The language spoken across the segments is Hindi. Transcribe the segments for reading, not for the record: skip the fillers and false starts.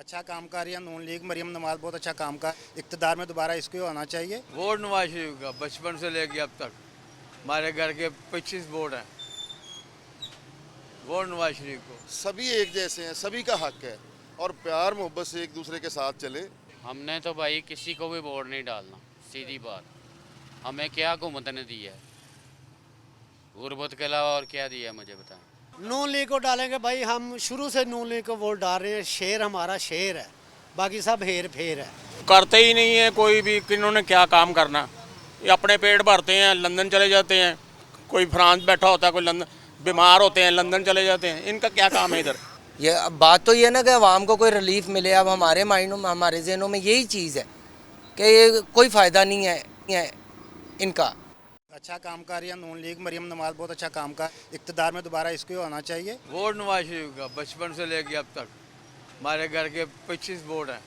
अच्छा काम कर रही है नून लीग। मरियम नवाज बहुत अच्छा काम कर, इक़्तिदार में दोबारा इसको होना चाहिए। वोट नवाज शरीफ का बचपन से लेके अब तक हमारे घर के 25 वोट हैं, वोट नवाज शरीफ को। सभी एक जैसे हैं, सभी का हक है और प्यार मोहब्बत से एक दूसरे के साथ चले। हमने तो भाई किसी को भी वोट नहीं डालना, सीधी बात। हमें क्या हुकूमत ने दी है, गुर्बत के अलावा और क्या दिया है मुझे बताएं। नून लीग को डालेंगे भाई, हम शुरू से नून लीग को वोट डाल रहे हैं। शेर हमारा शेर है, बाकी सब हेर फेर है। करते ही नहीं है कोई भी, किन्होंने क्या काम करना। ये अपने पेट भरते हैं, लंदन चले जाते हैं, कोई फ्रांस बैठा होता है, कोई लंदन बीमार होते हैं लंदन चले जाते हैं। इनका क्या काम है इधर? ये अब बात तो ये ना कि आवाम को कोई रिलीफ मिले। अब हमारे माइंडों में, हमारे जहनों में यही चीज़ है कि ये कोई फ़ायदा नहीं है इनका। अच्छा काम कर रही है नून लीग। मरियम नवाज बहुत अच्छा काम कर, इक़्तिदार में दोबारा इसको होना चाहिए। वोट नवाज शरीफ का बचपन से लेके अब तक हमारे घर के 25 वोट हैं,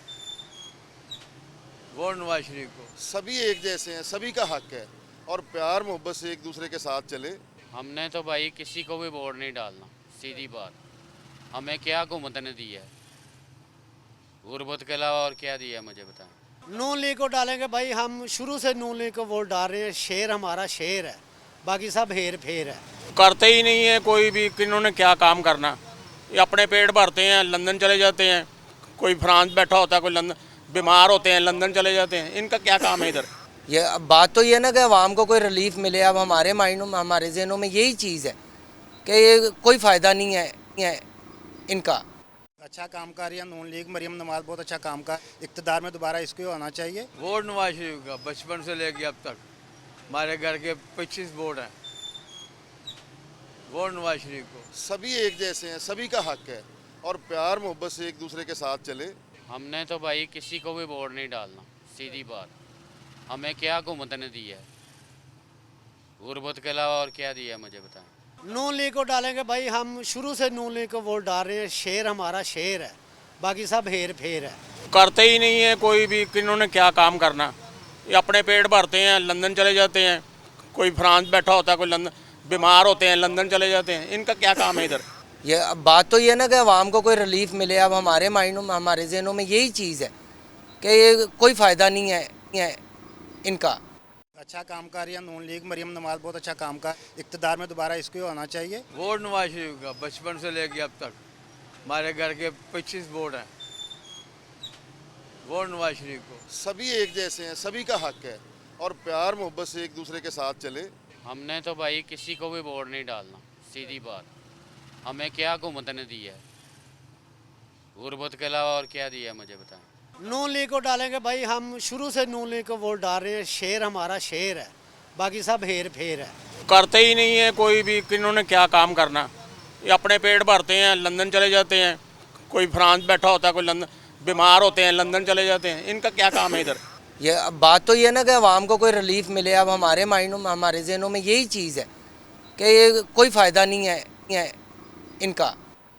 वोट नवाज शरीफ को। सभी एक जैसे हैं, सभी का हक है और प्यार मोहब्बत से एक दूसरे के साथ चले। हमने तो भाई किसी को भी वोट नहीं डालना, सीधी बात। हमें क्या हुकूमत ने दी है, गुर्बत के अलावा और क्या दिया है मुझे बताएं। नून लीग को डालेंगे भाई, हम शुरू से नून लीग को वोट डाल रहे हैं। शेर हमारा शेर है, बाकी सब हेर फेर है। करते ही नहीं है कोई भी, किन्होंने क्या काम करना। ये अपने पेट भरते हैं, लंदन चले जाते हैं, कोई फ्रांस बैठा होता है, कोई लंदन बीमार होते हैं लंदन चले जाते हैं। इनका क्या काम है इधर? ये अब बात तो ये ना कि आवाम को कोई रिलीफ मिले। अब हमारे माइंडों में, हमारे जहनों में यही चीज़ है कि ये कोई फ़ायदा नहीं है इनका। अच्छा काम कर रही है नून लीग। मरियम नवाज बहुत अच्छा काम कर, इक़्तिदार में दोबारा इसको होना चाहिए। वोट नवाज शरीफ का बचपन से लेके अब तक हमारे घर के 25 वोट हैं, वोट नवाज शरीफ को। सभी एक जैसे हैं, सभी का हक है और प्यार मोहब्बत से एक दूसरे के साथ चले। हमने तो भाई किसी को भी वोट नहीं डालना, सीधी बात। हमें क्या हुकूमत ने दी है, गुर्बत के अलावा और क्या दिया है मुझे बताएं। नून लीग को डालेंगे भाई, हम शुरू से नून लीग को वोट डाल रहे हैं। शेर हमारा शेर है, बाकी सब हेर फेर है। करते ही नहीं है कोई भी, किन्होंने क्या काम करना। ये अपने पेट भरते हैं, लंदन चले जाते हैं, कोई फ्रांस बैठा होता है, कोई लंदन बीमार होते हैं लंदन चले जाते हैं। इनका क्या काम है इधर? ये अब बात तो ये ना कि आवाम को कोई रिलीफ मिले। अब हमारे माइंडों में, हमारे जहनों में यही चीज़ है कि ये कोई फ़ायदा नहीं है इनका। अच्छा काम कर रही है नून लीग। मरियम नवाज बहुत अच्छा काम कर, इक़्तिदार में दोबारा इसको होना चाहिए। वोट नवाज शरीफ का बचपन से लेके अब तक हमारे घर के 25 वोट हैं, वोट नवाज शरीफ को। सभी एक जैसे हैं, सभी का हक है और प्यार मोहब्बत से एक दूसरे के साथ चले। हमने तो भाई किसी को भी वोट नहीं डालना, सीधी बात। हमें क्या हुकूमत ने दी है, गुर्बत के अलावा और क्या दिया है मुझे बताएं। नून लीग को डालेंगे भाई, हम शुरू से नून लीग को वोट डाल रहे हैं। शेर हमारा शेर है, बाकी सब हेर फेर है। करते ही नहीं है कोई भी, किन्होंने क्या काम करना। ये अपने पेट भरते हैं, लंदन चले जाते हैं, कोई फ्रांस बैठा होता है, कोई लंदन बीमार होते हैं लंदन चले जाते हैं। इनका क्या काम है इधर? ये अब बात तो ये ना कि आवाम को कोई रिलीफ मिले। अब हमारे माइंडों में, हमारे जहनों में यही चीज़ है कि ये कोई फ़ायदा नहीं है इनका।